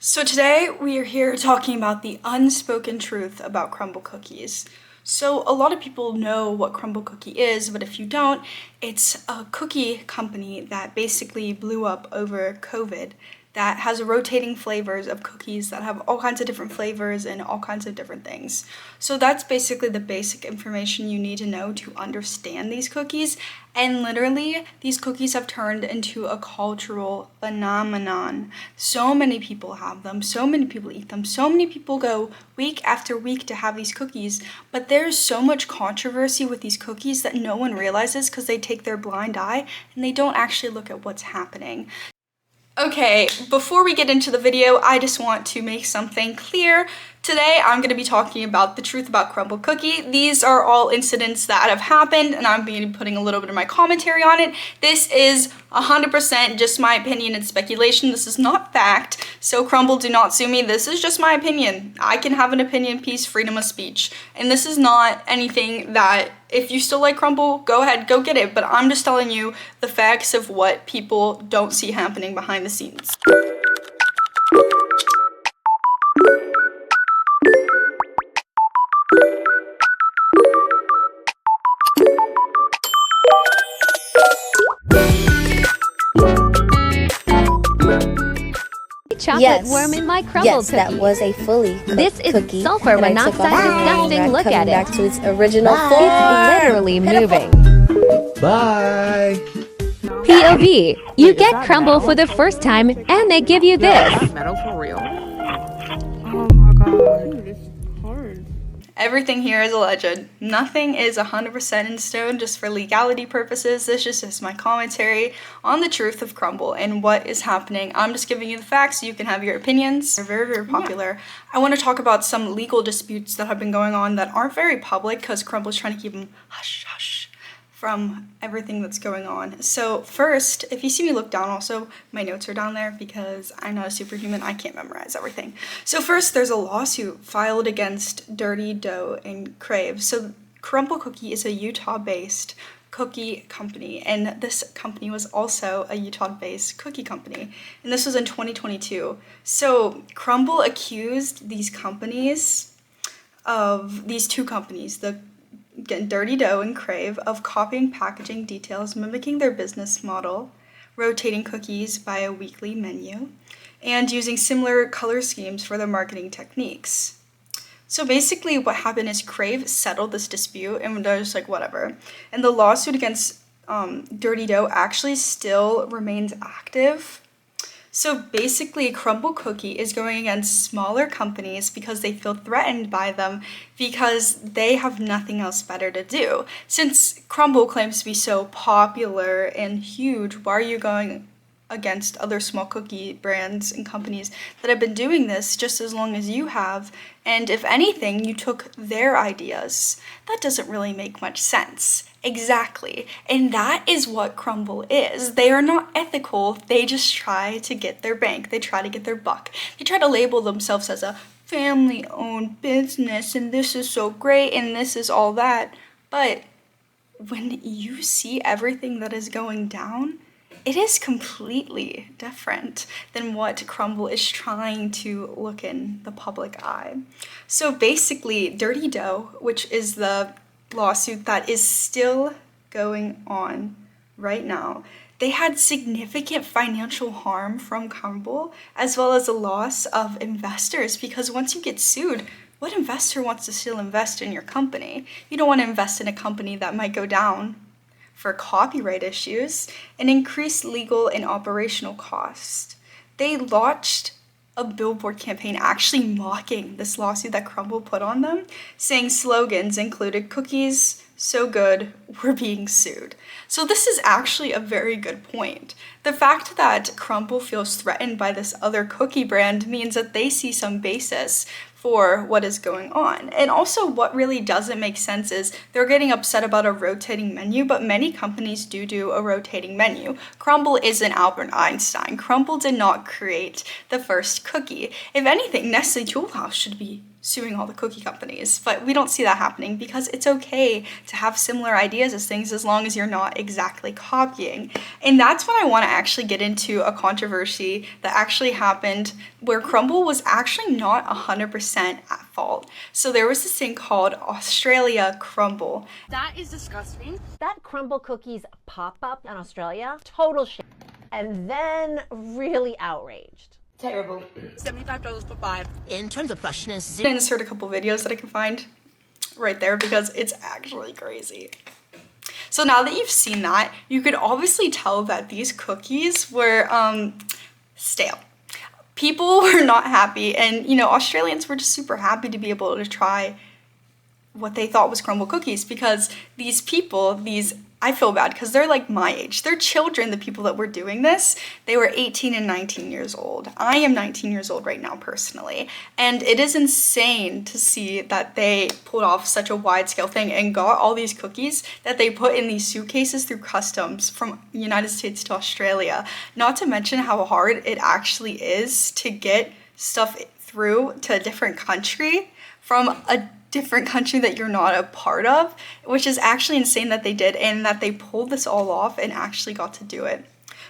So today we are here talking about the unspoken truth about Crumbl Cookies. So a lot of people know what Crumbl Cookie is, but if you don't, it's a cookie company that basically blew up over COVID that has rotating flavors of cookies that have all kinds of different flavors and all kinds of different things. So that's basically the basic information you need to know to understand these cookies. And literally, these cookies have turned into a cultural phenomenon. So many people have them, so many people eat them, so many people go week after week to have these cookies. But there's so much controversy with these cookies that no one realizes because they take their blind eye and they don't actually look at what's happening. Okay, before we get into the video, I just want to make something clear. Today, I'm going to be talking about the truth about Crumbl Cookie. These are all incidents that have happened, and I'm going to be putting a little bit of my commentary on it. This is 100% just my opinion and speculation. This is not fact, so Crumbl, do not sue me. This is just my opinion. I can have an opinion piece, freedom of speech. And this is not anything that, if you still like Crumbl, go ahead, go get it. But I'm just telling you the facts of what people don't see happening behind the scenes. Chocolate worm in my Crumbl cookie. That was a fully cooked This is cookie. sulfur monoxide. Disgusting. Look at it. Back to its original It's form. literally moving. Bye. POV. You get Crumbl for the first time, and they give you this. Metal for real. Oh my god. Dude, it's hard. Everything here is alleged. Nothing is 100% in stone just for legality purposes. This is just my commentary on the truth of Crumbl and what is happening. I'm just giving you the facts so you can have your opinions. They're very, very popular. I want to talk about some legal disputes that have been going on that aren't very public because Crumbl is trying to keep them hush, hush from everything that's going on. So first, if you see me look down also, my notes are down there because I'm not a superhuman, I can't memorize everything. So first, there's a lawsuit filed against Dirty Dough and Crave. So Crumbl Cookie is a Utah-based cookie company, and this company was also a Utah-based cookie company, and this was in 2022. So Crumbl accused these companies of, these two companies, the Dirty Dough and Crave, of copying packaging details, mimicking their business model, rotating cookies by a weekly menu, and using similar color schemes for their marketing techniques. So basically what happened is Crave settled this dispute and they're just like, whatever. And the lawsuit against Dirty Dough actually still remains active. So basically, Crumbl Cookie is going against smaller companies because they feel threatened by them because they have nothing else better to do. Since Crumbl claims to be so popular and huge, why are you going against other small cookie brands and companies that have been doing this just as long as you have? And if anything, you took their ideas. That doesn't really make much sense. Exactly. And that is what Crumbl is. They are not ethical. They just try to get their bank. They try to get their buck. They try to label themselves as a family-owned business, and this is so great, and this is all that. But when you see everything that is going down, it is completely different than what Crumbl is trying to look in the public eye. So basically, Dirty Dough, which is the lawsuit that is still going on right now, they had significant financial harm from Crumbl, as well as a loss of investors, because once you get sued, what investor wants to still invest in your company? You don't want to invest in a company that might go down for copyright issues and increased legal and operational costs. They launched a billboard campaign actually mocking this lawsuit that Crumbl put on them, saying slogans included "cookies so good, we're being sued." So this is actually a very good point. The fact that Crumbl feels threatened by this other cookie brand means that they see some basis for what is going on. And also what really doesn't make sense is they're getting upset about a rotating menu, but many companies do a rotating menu. Crumbl isn't Albert Einstein. Crumbl did not create the first cookie. If anything, Nestle Tool House should be suing all the cookie companies, but we don't see that happening because it's okay to have similar ideas as things as long as you're not exactly copying. And that's when I want to actually get into a controversy that actually happened where Crumbl was actually not 100% at fault. So there was this thing called Australia Crumbl. That is disgusting. That Crumbl Cookies pop-up in Australia, total shit. And then really outraged. Terrible. $75 for 5. In terms of freshness, I'm gonna insert a couple videos that I can find right there because it's actually crazy. So now that you've seen that, you could obviously tell that these cookies were stale. People were not happy, and you know, Australians were just super happy to be able to try what they thought was Crumbl cookies because these people, I feel bad because they're like my age. They're children, the people that were doing this. They were 18 and 19 years old. I am 19 years old right now personally. And it is insane to see that they pulled off such a wide scale thing and got all these cookies that they put in these suitcases through customs from the United States to Australia. Not to mention how hard it actually is to get stuff through to a different country from a different country that you're not a part of, which is actually insane that they did and that they pulled this all off and actually got to do it.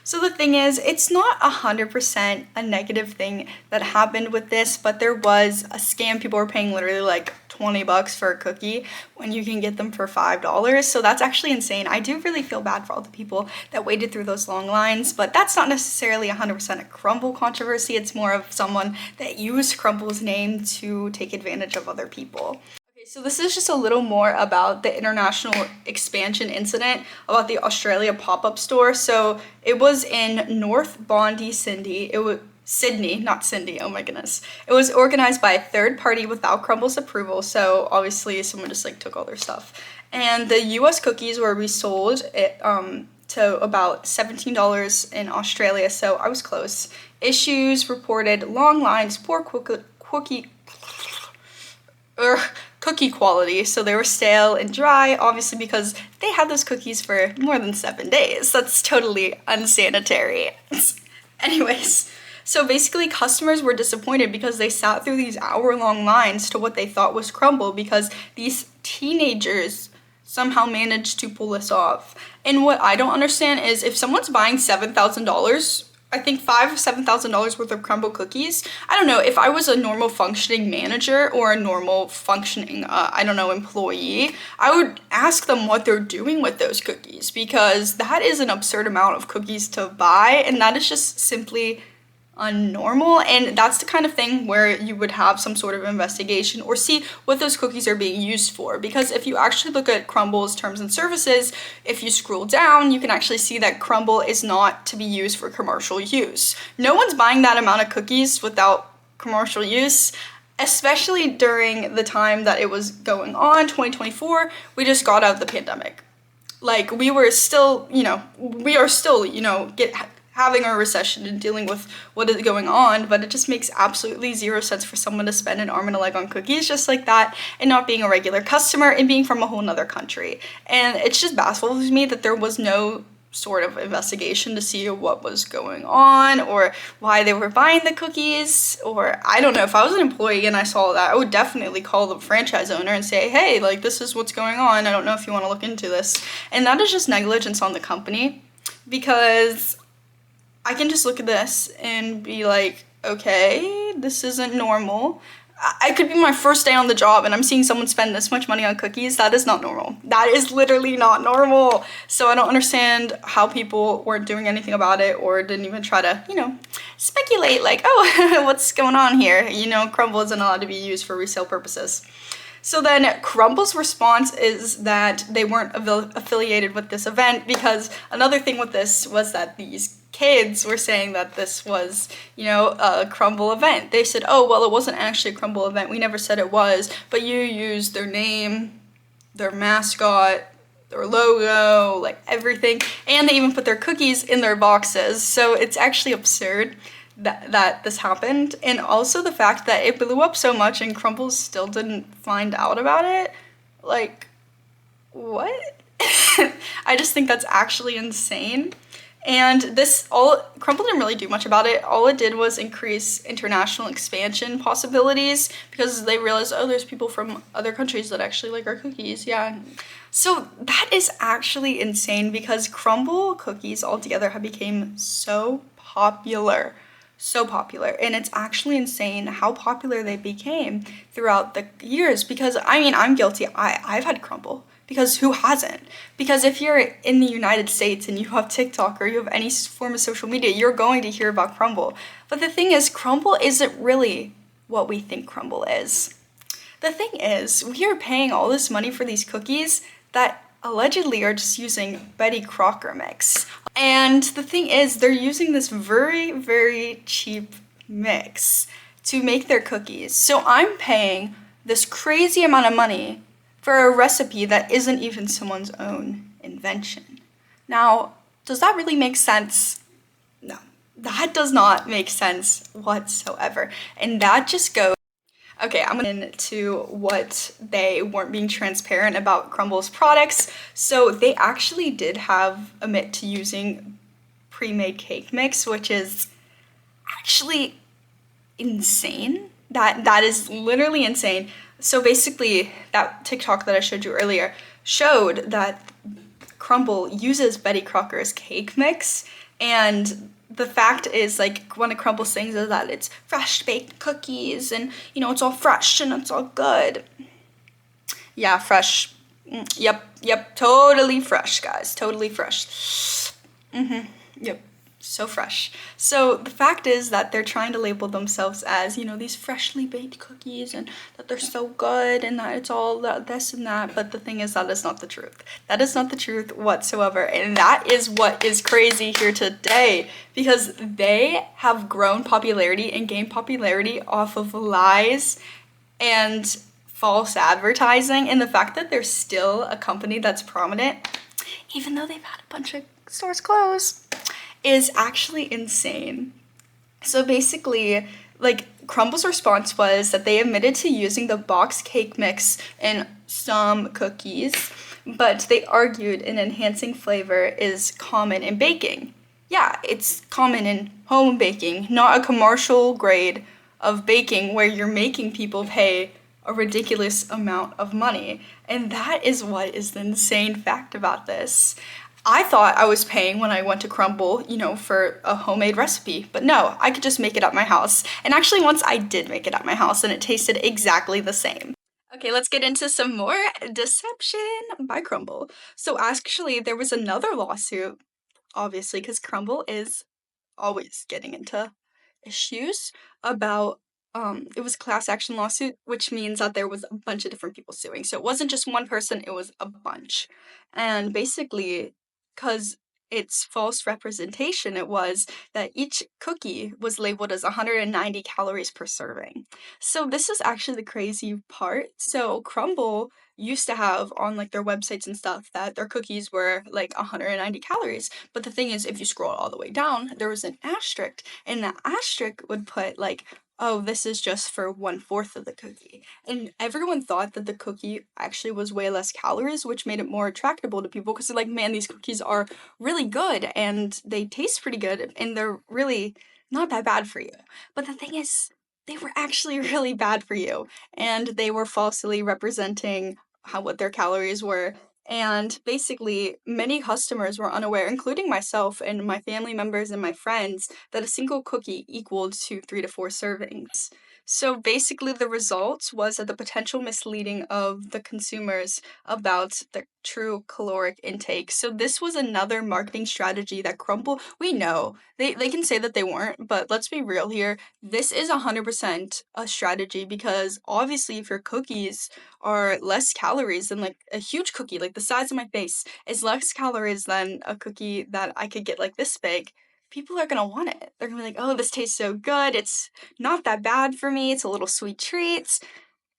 So the thing is, it's not 100% a negative thing that happened with this, but there was a scam. People were paying literally like $20 for a cookie when you can get them for $5. So that's actually insane. I do really feel bad for all the people that waited through those long lines, but that's not necessarily 100% a Crumbl controversy. It's more of someone that used Crumbl's name to take advantage of other people. So this is just a little more about the international expansion incident about the Australia pop-up store. So it was in North Bondi, Sydney. It was Sydney, not Cindy. Oh my goodness. It was organized by a third party without Crumbl's approval. So obviously someone just like took all their stuff. And the US cookies were resold to about $17 in Australia. So I was close. Issues reported long lines, poor cookie quality, so they were stale and dry, obviously because they had those cookies for more than 7 days. That's totally unsanitary. Anyways, so basically customers were disappointed because they sat through these hour-long lines to what they thought was Crumbl because these teenagers somehow managed to pull this off. And what I don't understand is if someone's buying $7,000, I think $5,000 or $7,000 worth of Crumbl cookies. I don't know, if I was a normal functioning manager or a normal functioning, employee, I would ask them what they're doing with those cookies because that is an absurd amount of cookies to buy and that is just simply unnormal, and that's the kind of thing where you would have some sort of investigation or see what those cookies are being used for, because if you actually look at Crumbl's terms and services, if you scroll down, you can actually see that Crumbl is not to be used for commercial use. No one's buying that amount of cookies without commercial use, especially during the time that it was going on, 2024, we just got out of the pandemic. Like, we are still, having a recession and dealing with what is going on, but it just makes absolutely zero sense for someone to spend an arm and a leg on cookies just like that and not being a regular customer and being from a whole nother country. And it's just baffles me that there was no sort of investigation to see what was going on or why they were buying the cookies, or I don't know, if I was an employee and I saw that, I would definitely call the franchise owner and say, hey, like, this is what's going on, I don't know if you want to look into this. And that is just negligence on the company, because I can just look at this and be like, okay, this isn't normal. I could be my first day on the job and I'm seeing someone spend this much money on cookies. That is not normal. That is literally not normal. So I don't understand how people weren't doing anything about it or didn't even try to, speculate like, oh, what's going on here? Crumbl isn't allowed to be used for resale purposes. So then Crumbl's response is that they weren't affiliated with this event, because another thing with this was that these kids were saying that this was, a Crumbl event. They said, oh, well, it wasn't actually a Crumbl event. We never said it was, but you used their name, their mascot, their logo, like everything, and they even put their cookies in their boxes. So it's actually absurd that this happened, and also the fact that it blew up so much and Crumbl still didn't find out about it. Like, what? I just think that's actually insane. And Crumbl didn't really do much about it. All it did was increase international expansion possibilities because they realized, oh, there's people from other countries that actually like our cookies. Yeah. So that is actually insane because Crumbl cookies altogether have become so popular. So popular, and it's actually insane how popular they became throughout the years because I mean, I'm guilty. I've had Crumbl. Because who hasn't? Because if you're in the United States and you have TikTok or you have any form of social media, you're going to hear about Crumbl. But the thing is, Crumbl isn't really what we think Crumbl is. The thing is, we are paying all this money for these cookies that allegedly are just using Betty Crocker mix. And the thing is, they're using this very, very cheap mix to make their cookies. So I'm paying this crazy amount of money for a recipe that isn't even someone's own invention. Now, does that really make sense? No, that does not make sense whatsoever. And that just goes, okay, I'm going into what they weren't being transparent about Crumbl's products. So they actually did admit to using pre-made cake mix, which is actually insane. That is literally insane. So basically, that TikTok that I showed you earlier showed that Crumbl uses Betty Crocker's cake mix, and the fact is, like, one of Crumbl's things is that it's fresh baked cookies, and, you know, it's all fresh and it's all good. Yeah, fresh. Yep, totally fresh, guys, totally fresh. Yep. So fresh. So the fact is that they're trying to label themselves as, you know, these freshly baked cookies and that they're so good and that it's all this and that. But the thing is, that is not the truth. That is not the truth whatsoever. And that is what is crazy here today because they have grown popularity and gained popularity off of lies and false advertising. And the fact that they're still a company that's prominent, even though they've had a bunch of stores close, is actually insane. So basically, like, Crumbl's response was that they admitted to using the box cake mix in some cookies, but they argued an enhancing flavor is common in baking. Yeah, it's common in home baking, not a commercial grade of baking where you're making people pay a ridiculous amount of money. And that is what is the insane fact about this. I thought I was paying when I went to Crumbl, you know, for a homemade recipe, but no, I could just make it at my house. And actually once I did make it at my house and it tasted exactly the same. Okay, let's get into some more deception by Crumbl. So actually there was another lawsuit, obviously, because Crumbl is always getting into issues about it was a class action lawsuit, which means that there was a bunch of different people suing. So it wasn't just one person, it was a bunch. And basically, because it's false representation, it was that each cookie was labeled as 190 calories per serving. So this is actually the crazy part. So Crumbl used to have on like their websites and stuff that their cookies were like 190 calories. But the thing is, if you scroll all the way down, there was an asterisk, and the asterisk would put like, oh, this is just for 1/4 of the cookie. And everyone thought that the cookie actually was way less calories, which made it more attractable to people because they're like, man, these cookies are really good and they taste pretty good and they're really not that bad for you. But the thing is, they were actually really bad for you, and they were falsely representing what their calories were. And basically, many customers were unaware, including myself and my family members and my friends, that a single cookie equaled to 3 to 4 servings. So basically, the result was that the potential misleading of the consumers about the true caloric intake. So this was another marketing strategy that Crumbl, we know, they can say that they weren't, but let's be real here. This is 100% a strategy because obviously if your cookies are less calories than like a huge cookie, like the size of my face, is less calories than a cookie that I could get like this big, people are gonna want it. They're gonna be like, oh, this tastes so good. It's not that bad for me. It's a little sweet treat.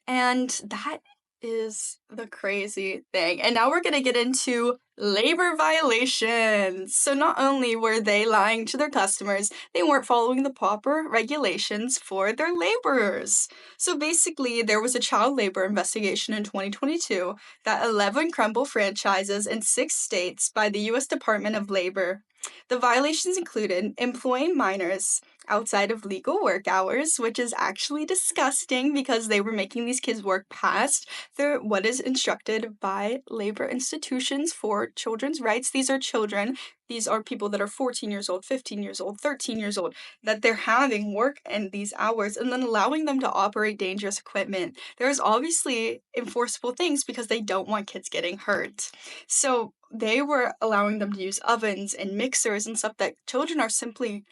And that is the crazy thing. And now we're gonna get into Labor violations. So not only were they lying to their customers, they weren't following the proper regulations for their laborers. So basically, there was a child labor investigation in 2022 that 11 Crumbl franchises in 6 states by the US Department of Labor. The violations included employing minors outside of legal work hours, which is actually disgusting because they were making these kids work past what is instructed by labor institutions for children's rights. These are children. These are people that are 14 years old, 15 years old, 13 years old, that they're having work in these hours and then allowing them to operate dangerous equipment. There's obviously enforceable things because they don't want kids getting hurt. So they were allowing them to use ovens and mixers and stuff that children are simply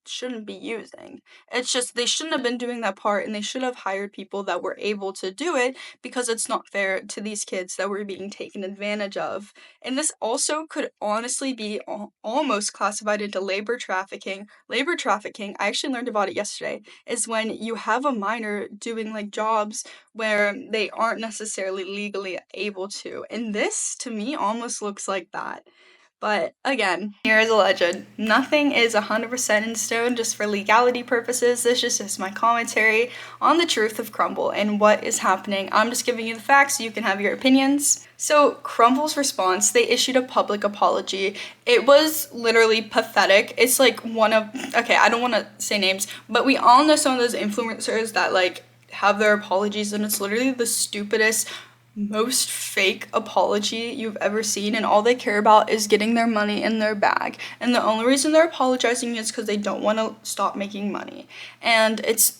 shouldn't be using. It's just they shouldn't have been doing that part and they should have hired people that were able to do it because it's not fair to these kids that were being taken advantage of. And this also could honestly be almost classified into labor trafficking. Labor trafficking, I actually learned about it yesterday, is when you have a minor doing like jobs where they aren't necessarily legally able to. And this to me almost looks like that. But again, here is a legend. Nothing is 100% in stone just for legality purposes. This just is my commentary on the truth of Crumbl and what is happening. I'm just giving you the facts so you can have your opinions. So Crumbl's response, they issued a public apology. It was literally pathetic. It's like okay, I don't want to say names, but we all know some of those influencers that like have their apologies and it's literally the stupidest, most fake apology you've ever seen, and all they care about is getting their money in their bag, and the only reason they're apologizing is because they don't want to stop making money. And it's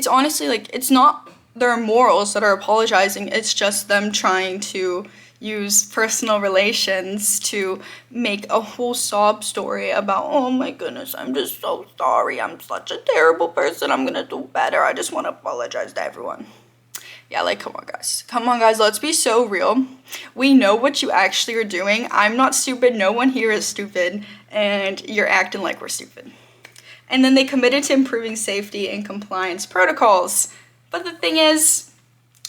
honestly like it's not their morals that are apologizing, it's just them trying to use personal relations to make a whole sob story about, oh my goodness, I'm just so sorry, I'm such a terrible person, I'm gonna do better, I just want to apologize to everyone. Yeah, like, come on guys, let's be so real. We know what you actually are doing. I'm not stupid, no one here is stupid, and you're acting like we're stupid. And then they committed to improving safety and compliance protocols. But the thing is,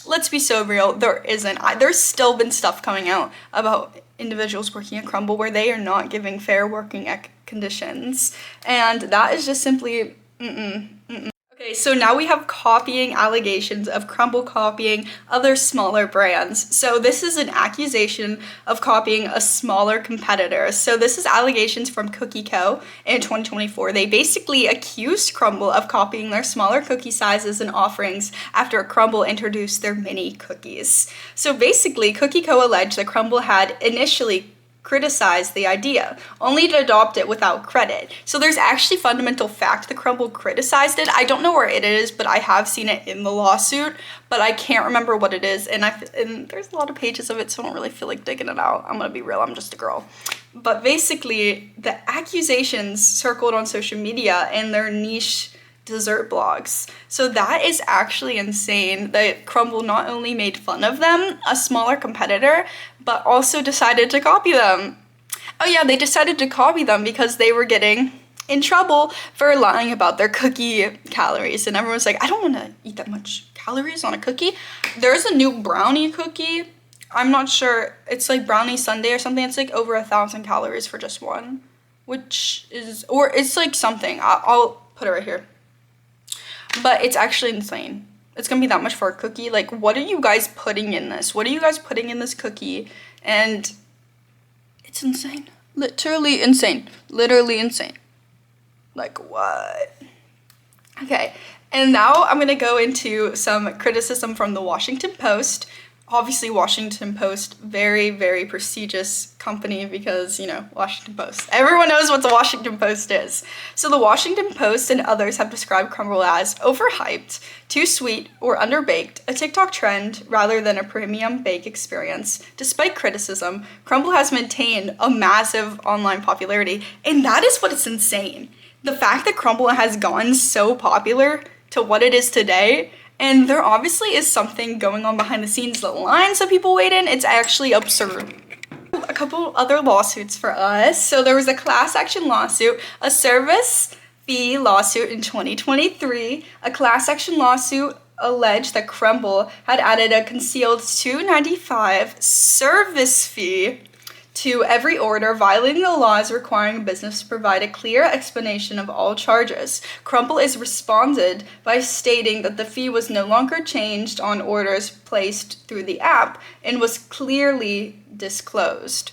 let's be so real, there's still been stuff coming out about individuals working at Crumbl where they are not giving fair working conditions. And that is just simply, Okay, so now we have copying allegations of Crumbl copying other smaller brands. So this is an accusation of copying a smaller competitor. So this is allegations from Cookie Co. in 2024. They basically accused Crumbl of copying their smaller cookie sizes and offerings after Crumbl introduced their mini cookies. So basically, Cookie Co. alleged that Crumbl had initially criticized the idea, only to adopt it without credit. So there's actually fundamental fact that Crumbl criticized it. I don't know where it is, but I have seen it in the lawsuit, but I can't remember what it is, and there's a lot of pages of it, so I don't really feel like digging it out. I'm gonna be real, I'm just a girl. But basically, the accusations circled on social media and their niche dessert blogs. So that is actually insane that Crumbl not only made fun of them, a smaller competitor, but also decided to copy them. Oh yeah, they decided to copy them because they were getting in trouble for lying about their cookie calories. And everyone's like, I don't want to eat that much calories on a cookie. There's a new brownie cookie. I'm not sure. It's like brownie sundae or something. It's like over 1,000 calories for just one, which is, or it's like something. I'll put it right here. But it's actually insane. It's gonna be that much for a cookie. Like, what are you guys putting in this? What are you guys putting in this cookie? And it's insane. Literally insane. Literally insane. Like, what? Okay, and now I'm gonna go into some criticism from the Washington Post. Obviously, Washington Post, very, very prestigious company because, you know, Washington Post. Everyone knows what the Washington Post is. So the Washington Post and others have described Crumbl as overhyped, too sweet, or underbaked, a TikTok trend rather than a premium bake experience. Despite criticism, Crumbl has maintained a massive online popularity, and that is what is insane. The fact that Crumbl has gone so popular to what it is today, and there obviously is something going on behind the scenes. The lines that people wait in, it's actually absurd. A couple other lawsuits for us. So there was a class action lawsuit, a service fee lawsuit in 2023. A class action lawsuit alleged that Crumbl had added a concealed $2.95 service fee to every order, violating the laws requiring a business to provide a clear explanation of all charges. Crumbl is responded by stating that the fee was no longer changed on orders placed through the app and was clearly disclosed.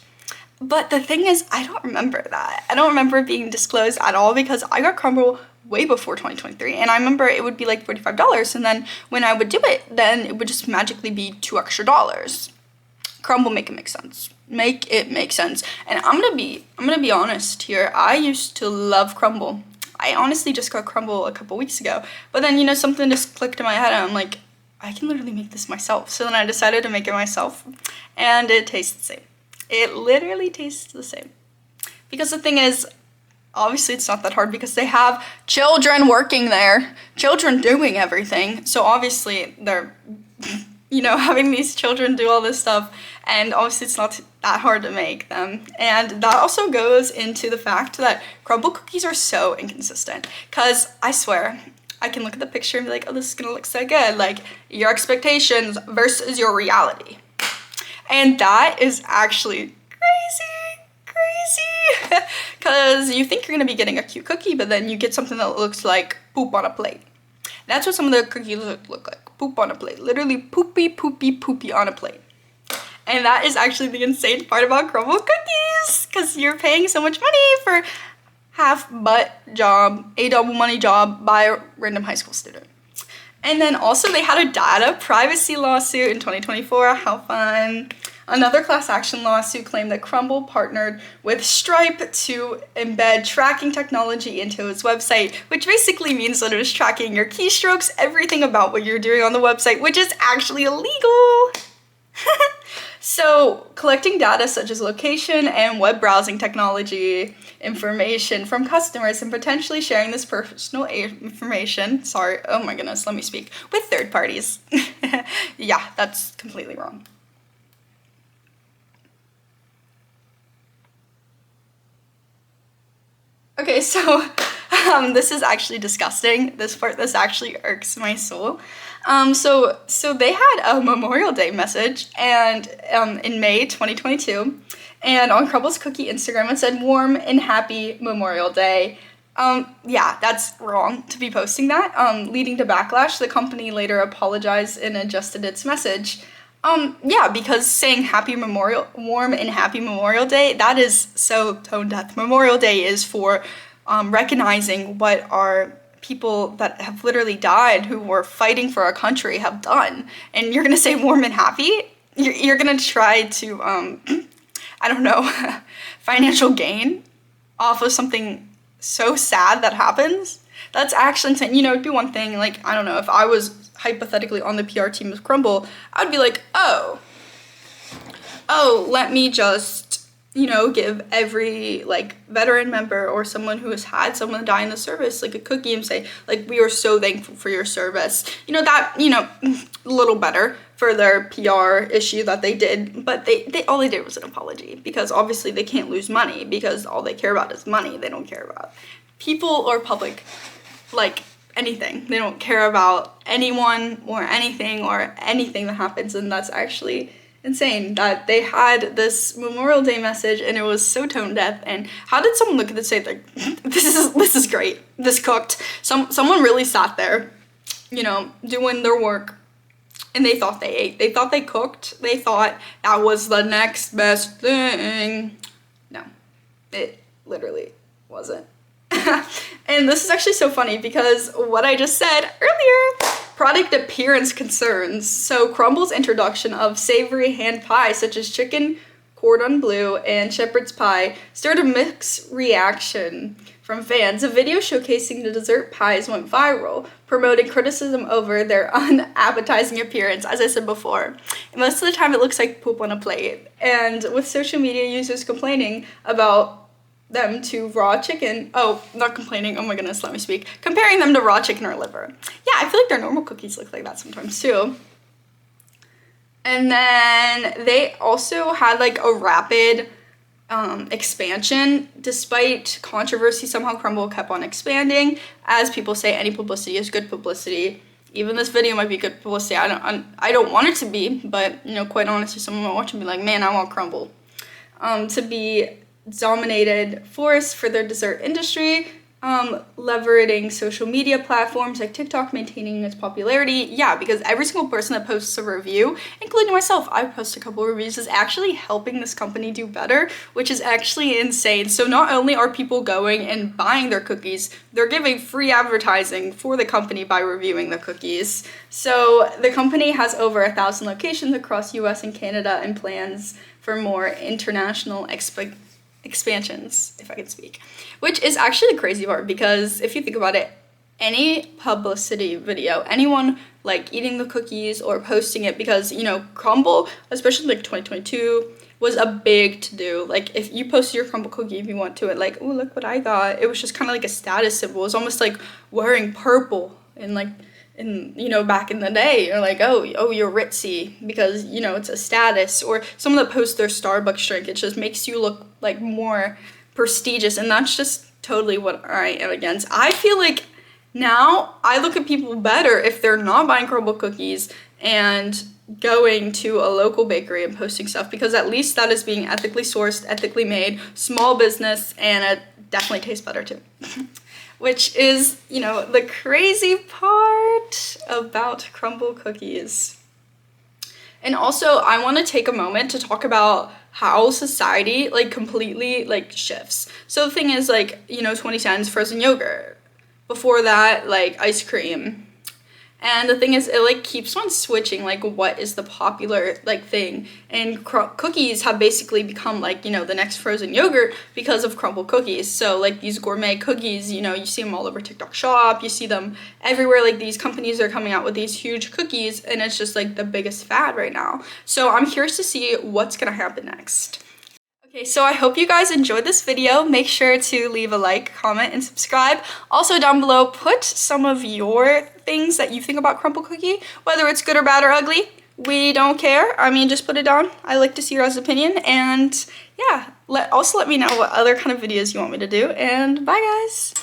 But the thing is, I don't remember that. I don't remember it being disclosed at all because I got Crumbl way before 2023, and I remember it would be like $45, and then when I would do it, then it would just magically be $2 extra. Crumbl, make it make sense. Make it make sense. And I'm gonna be honest here. I used to love Crumbl. I honestly just got Crumbl a couple weeks ago, but then, you know, something just clicked in my head, and I'm like, I can literally make this myself. So then I decided to make it myself, and it tastes the same. It literally tastes the same. Because the thing is, obviously it's not that hard because they have children working there, children doing everything. So obviously they're, you know, having these children do all this stuff, and obviously it's not that hard to make them. And that also goes into the fact that Crumbl cookies are so inconsistent, because I swear, I can look at the picture and be like, oh, this is gonna look so good, like your expectations versus your reality. And that is actually crazy, because you think you're gonna be getting a cute cookie, but then you get something that looks like poop on a plate. That's what some of the cookies look like, poop on a plate, literally poopy on a plate. And that is actually the insane part about Crumbl cookies, because you're paying so much money for half-butt job, a double money job by a random high school student. And then also they had a data privacy lawsuit in 2024, how fun. Another class action lawsuit claimed that Crumbl partnered with Stripe to embed tracking technology into its website, which basically means that it is tracking your keystrokes, everything about what you're doing on the website, which is actually illegal. So, collecting data such as location and web browsing technology information from customers and potentially sharing this personal information, oh my goodness, let me speak, with third parties. Yeah, that's completely wrong. Okay, so this is actually disgusting. This actually irks my soul. So they had a Memorial Day message, and in May 2022, and on Crumbl's Cookie Instagram it said "Warm and Happy Memorial Day." Yeah, that's wrong to be posting that. Leading to backlash, the company later apologized and adjusted its message. Yeah, because saying warm and happy Memorial Day, that is so tone deaf. Memorial Day is for recognizing what our people that have literally died who were fighting for our country have done. And you're gonna say warm and happy? You're gonna try to, I don't know, financial gain off of something so sad that happens? That's actually insane. You know, it'd be one thing, like, I don't know, if I was hypothetically on the PR team of Crumbl, I'd be like, oh, let me just, you know, give every, like, veteran member or someone who has had someone die in the service, like, a cookie and say, like, we are so thankful for your service. You know, that, you know, a little better for their PR issue that they did, but they all they did was an apology, because obviously they can't lose money, because all they care about is money. They don't care about people or public, like, anything. They don't care about anyone or anything that happens, and that's actually insane that they had this Memorial Day message and it was so tone deaf. And how did someone look at this and say, like, this is great, this cooked? Someone really sat there, you know, doing their work, and they thought they ate. They thought they cooked. They thought that was the next best thing. No, it literally wasn't. And this is actually so funny because what I just said earlier, product appearance concerns. So Crumbl's introduction of savory hand pie such as chicken cordon bleu and shepherd's pie stirred a mixed reaction from fans. A video showcasing the dessert pies went viral, promoting criticism over their unappetizing appearance, as I said before. And most of the time it looks like poop on a plate. And with social media users complaining about them to raw chicken. Oh, not complaining. Oh my goodness, let me speak. Comparing them to raw chicken or liver. Yeah, I feel like their normal cookies look like that sometimes too. And then they also had like a rapid expansion. Despite controversy, somehow Crumbl kept on expanding. As people say, any publicity is good publicity. Even this video might be good publicity. I don't want it to be, but, you know, quite honestly, someone might watch and be like, man, I want Crumbl. to be dominated force for their dessert industry, leveraging social media platforms like TikTok, maintaining its popularity. Yeah, because every single person that posts a review, including myself, I post a couple of reviews, is actually helping this company do better, which is actually insane. So not only are people going and buying their cookies, they're giving free advertising for the company by reviewing the cookies. So the company has over 1,000 locations across US and Canada and plans for more international expansions, if I can speak, which is actually the crazy part, because if you think about it, any publicity video, anyone like eating the cookies or posting it, because Crumbl, especially like 2022, was a big to do. Like if you posted your Crumbl cookie, if you went to it, like, oh, look what I got, it was just kind of like a status symbol. It was almost like wearing purple and like back in the day, you're like, oh, you're ritzy, because it's a status. Or someone that posts their Starbucks drink, it just makes you look like more prestigious, and that's just totally what I am against. I feel like now I look at people better if they're not buying Crumbl cookies and going to a local bakery and posting stuff, because at least that is being ethically sourced, ethically made, small business, and it definitely tastes better too. Which is, the crazy part about Crumbl Cookies. And also, I want to take a moment to talk about how society, completely, shifts. So the thing is, 2010s frozen yogurt. Before that, ice cream. And the thing is, it, keeps on switching, what is the popular, thing. And cookies have basically become, the next frozen yogurt because of Crumbl Cookies. So, these gourmet cookies, you see them all over TikTok Shop. You see them everywhere. These companies are coming out with these huge cookies, and it's just, the biggest fad right now. So I'm curious to see what's going to happen next. Okay, so I hope you guys enjoyed this video. Make sure to leave a like, comment, and subscribe. Also down below, put some of your things that you think about Crumbl Cookie, whether it's good or bad or ugly. We don't care. I mean, just put it down. I like to see your guys' opinion. And yeah, also let me know what other kind of videos you want me to do. And bye, guys.